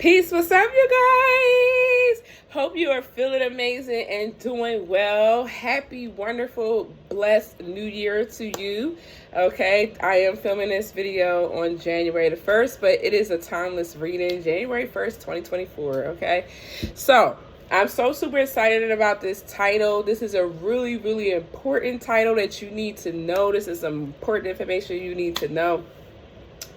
Peace, what's up, you guys? Hope you are feeling amazing and doing well. Happy, wonderful, blessed new year to you. Okay, I am filming this video on January the 1st, but it is a timeless reading, January 1st, 2024. Okay, so I'm so super excited about this title. This is a really, really important title that you need to know. This is some important information you need to know.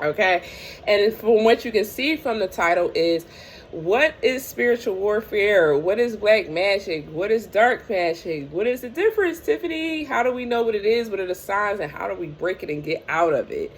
Okay, and from what you can see from the title is, what is spiritual warfare? What is black magic? What is dark magic? What is the difference, Tiffany? How do we know what it is? What are the signs, and how do we break it and get out of it?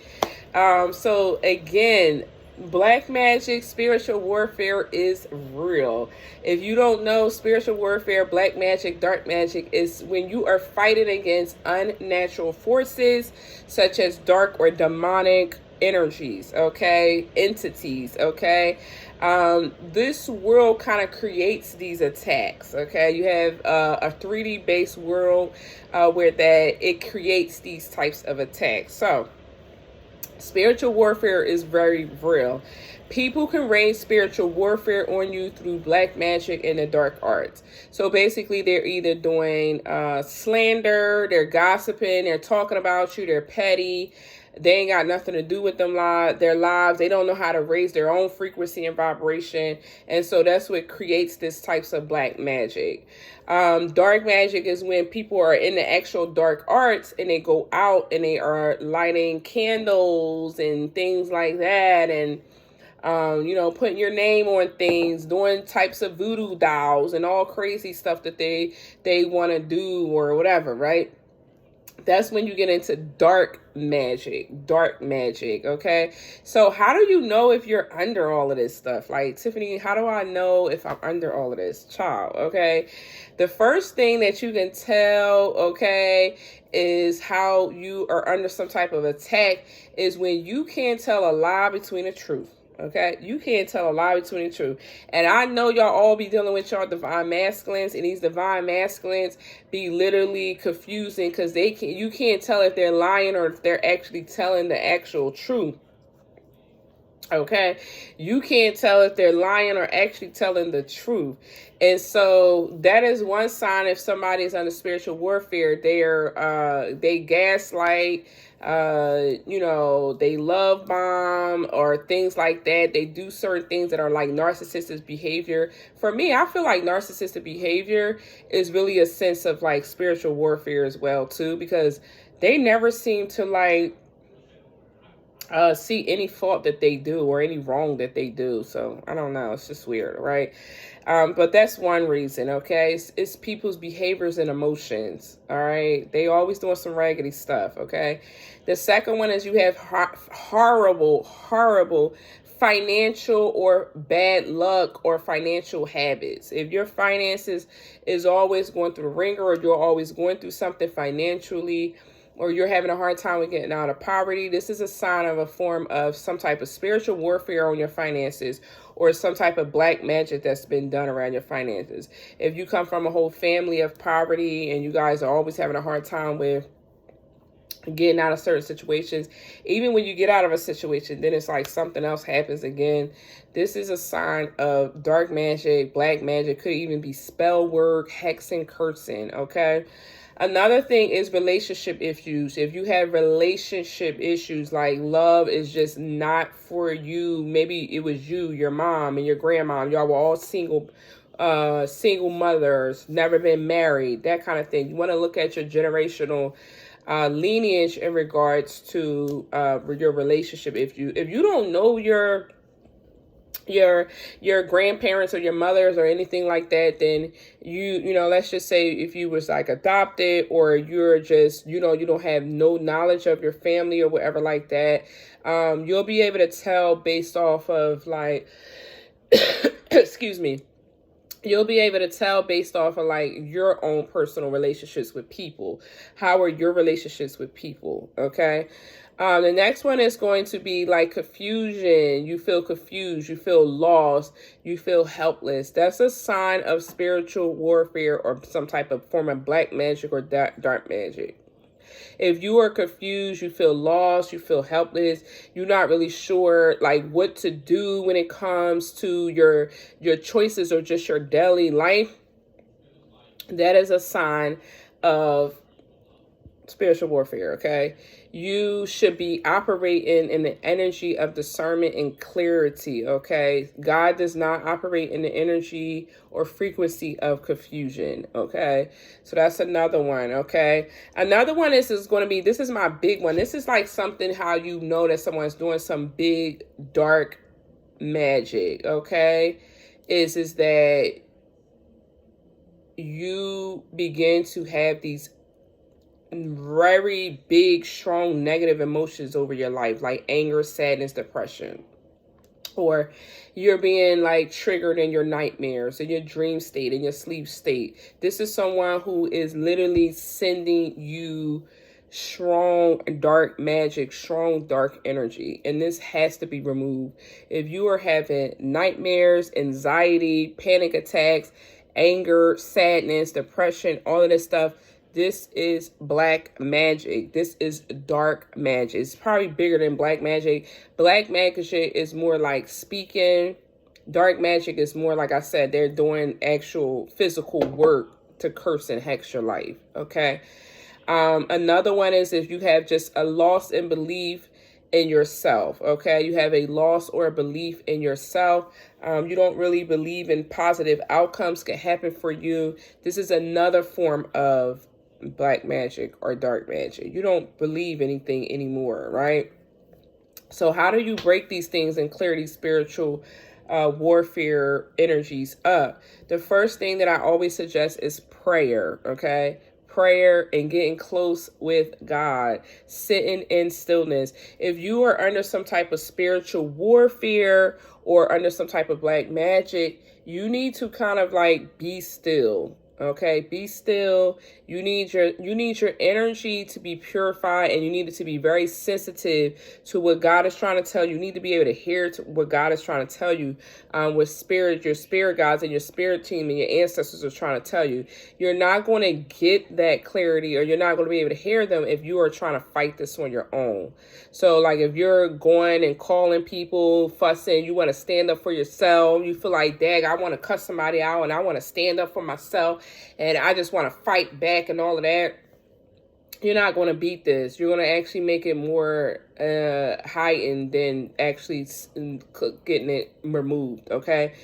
So again, black magic, spiritual warfare is real. If you don't know, spiritual warfare, black magic, dark magic is when you are fighting against unnatural forces such as dark or demonic energies, okay, entities, okay. This world kind of creates these attacks, okay. You have a 3D based world where it creates these types of attacks. So spiritual warfare is very real. People can raise spiritual warfare on you through black magic and the dark arts. So basically, they're either doing slander, they're gossiping, they're talking about you, they're petty. They ain't got nothing to do with their lives. They don't know how to raise their own frequency and vibration. And so that's what creates this types of black magic. Dark magic is when people are in the actual dark arts and they go out and they are lighting candles and things like that. And putting your name on things, doing types of voodoo dolls and all crazy stuff that they want to do or whatever, right? That's when you get into dark magic, okay? So how do you know if you're under all of this stuff? Like, Tiffany, how do I know if I'm under all of this? Child, okay? The first thing that you can tell, okay, is how you are under some type of attack is when you can't tell a lie between the truth. Okay, you can't tell a lie between the truth. And I know y'all all be dealing with y'all divine masculines, and these divine masculines be literally confusing because you can't tell if they're lying or if they're actually telling the actual truth. Okay, you can't tell if they're lying or actually telling the truth. And so that is one sign if somebody's under spiritual warfare. They gaslight, they love bomb or things like that. They do certain things that are like narcissistic behavior. For me, I feel like narcissistic behavior is really a sense of like spiritual warfare as well too, because they never seem to like see any fault that they do or any wrong that they do. So I don't know, it's just weird, right? But that's one reason, okay? It's people's behaviors and emotions, all right? They always doing some raggedy stuff, okay? The second one is you have horrible financial or bad luck or financial habits. If your finances is always going through the ringer, or you're always going through something financially, or you're having a hard time with getting out of poverty, this is a sign of a form of some type of spiritual warfare on your finances or some type of black magic that's been done around your finances. If you come from a whole family of poverty and you guys are always having a hard time with getting out of certain situations, even when you get out of a situation, then it's like something else happens again. This is a sign of dark magic, black magic, could even be spell work, hexing, cursing, okay? Another thing is relationship issues. If you have relationship issues, like love is just not for you. Maybe it was you, your mom, and your grandma. Y'all were all single mothers, never been married, that kind of thing. You want to look at your generational lineage in regards to your relationship. If you don't know your grandparents or your mothers or anything like that, then let's just say if you was like adopted, or you're just you don't have no knowledge of your family or whatever like that, you'll be able to tell based off of like excuse me, you'll be able to tell based off of like your own personal relationships with people. How are your relationships with people? Okay. The next one is going to be like confusion. You feel confused, you feel lost, you feel helpless. That's a sign of spiritual warfare or some type of form of black magic or dark magic. If you are confused, you feel lost, you feel helpless, you're not really sure like what to do when it comes to your choices or just your daily life, that is a sign of spiritual warfare, okay? You should be operating in the energy of discernment and clarity, okay? God does not operate in the energy or frequency of confusion, okay? So that's another one, okay? Another one is going to be, this is my big one. This is like something how you know that someone's doing some big dark magic, okay? Is that you begin to have these very big, strong negative emotions over your life, like anger, sadness, depression. Or you're being like triggered in your nightmares, in your dream state, in your sleep state. This is someone who is literally sending you strong dark magic, strong dark energy, and this has to be removed. If you are having nightmares, anxiety, panic attacks, anger, sadness, depression, all of this stuff, this is black magic. This is dark magic. It's probably bigger than black magic. Black magic is more like speaking. Dark magic is more, like I said, they're doing actual physical work to curse and hex your life, okay? Another one is if you have just a loss in belief in yourself, okay? You have a loss or a belief in yourself. You don't really believe in positive outcomes can happen for you. This is another form of black magic or dark magic. You don't believe anything anymore, right? So how do you break these things and clear these spiritual warfare energies up? The first thing that I always suggest is prayer, okay? Prayer and getting close with God, sitting in stillness. If you are under some type of spiritual warfare or under some type of black magic, you need to kind of like be still. Okay, be still. You need your energy to be purified, and you need it to be very sensitive to what God is trying to tell you. You need to be able to hear to what God is trying to tell you. With spirit, your spirit guides and your spirit team and your ancestors are trying to tell you. You're not going to get that clarity, or you're not going to be able to hear them if you are trying to fight this on your own. So, like if you're going and calling people, fussing, you want to stand up for yourself. You feel like, dang, I want to cuss somebody out, and I want to stand up for myself. And I just want to fight back and all of that. You're not going to beat this. You're going to actually make it more heightened than actually getting it removed, okay?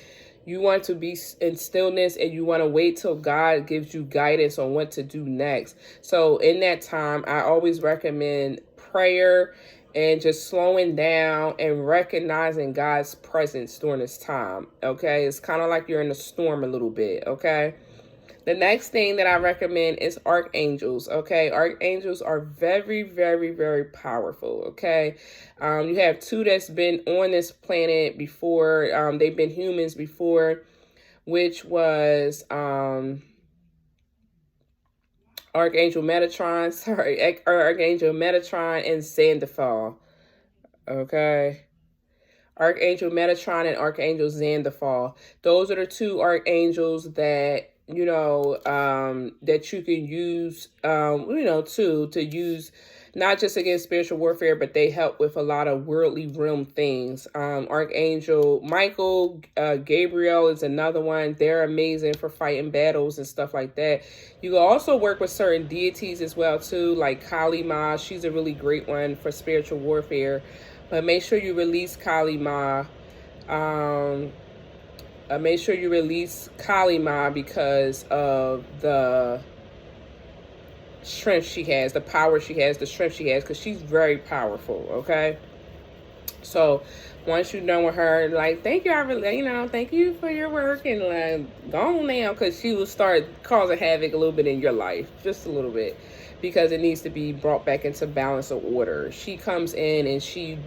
You want to be in stillness, and you want to wait till God gives you guidance on what to do next. So in that time, I always recommend prayer and just slowing down and recognizing God's presence during this time, okay? It's kind of like you're in a storm a little bit, okay? The next thing that I recommend is archangels, okay? Archangels are very, very, very powerful, okay? You have two that's been on this planet before. They've been humans before, which was Archangel Metatron, Archangel Metatron and Sandalphon, okay? Archangel Metatron and Archangel Sandalphon. Those are the two archangels that that you can use, to use not just against spiritual warfare, but they help with a lot of worldly realm things. Archangel Michael, Gabriel is another one. They're amazing for fighting battles and stuff like that. You can also work with certain deities as well too, like Kali Ma. She's a really great one for spiritual warfare. But make sure you release Kali Ma. Make sure you release Kali Ma because of the strength she has, the power she has, the strength she has, because she's very powerful, okay? So once you're done with her, like, thank you, I really, thank you for your work, and go on now, because she will start causing havoc a little bit in your life, just a little bit, because it needs to be brought back into balance or order. She comes in and she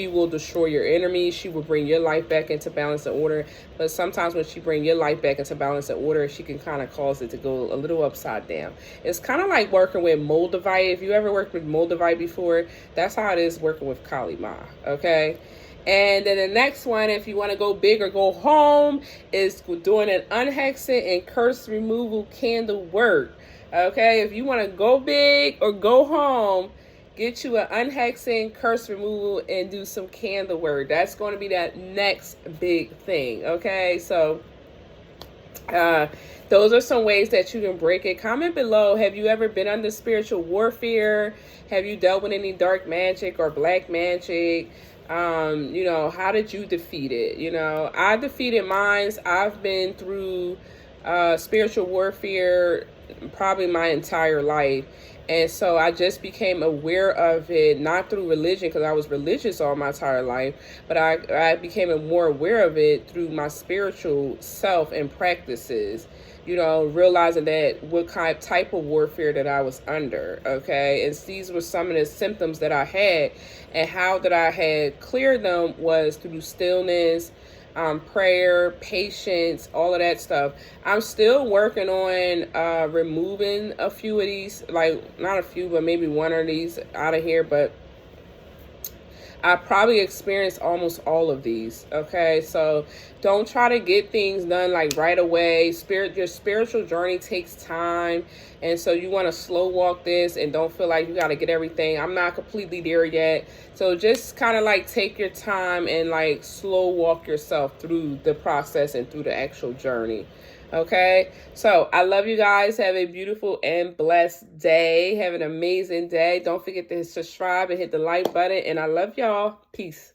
will destroy your enemies. She will bring your life back into balance and order. But sometimes when she brings your life back into balance and order, she can kind of cause it to go a little upside down. It's kind of like working with Moldavite. If you ever worked with Moldavite before, that's how it is working with Kali Ma, okay? And then the next one, if you want to go big or go home, is doing an unhexing and curse removal candle work. Okay, if you want to go big or go home, get you an unhexing, curse removal, and do some candle work. That's going to be that next big thing. Okay, so uh, those are some ways that you can break it. Comment below. Have you ever been under spiritual warfare? Have you dealt with any dark magic or black magic? You know, how did you defeat it? You know, I defeated mine. I've been through spiritual warfare probably my entire life. And so I just became aware of it, not through religion, because I was religious all my entire life, but I became more aware of it through my spiritual self and practices, you know, realizing that what type of warfare that I was under, okay? And these were some of the symptoms that I had, and how that I had cleared them was through stillness, prayer, patience, all of that stuff. I'm still working on removing a few of these, like not a few, but maybe one of these out of here. But I probably experienced almost all of these. Okay, so don't try to get things done like right away. Your spiritual journey takes time, and so you want to slow walk this and don't feel like you got to get everything. I'm not completely there yet, so just kind of like take your time and like slow walk yourself through the process and through the actual journey. Okay, so I love you guys. Have a beautiful and blessed day. Have an amazing day. Don't forget to subscribe and hit the like button. And I love y'all. Peace.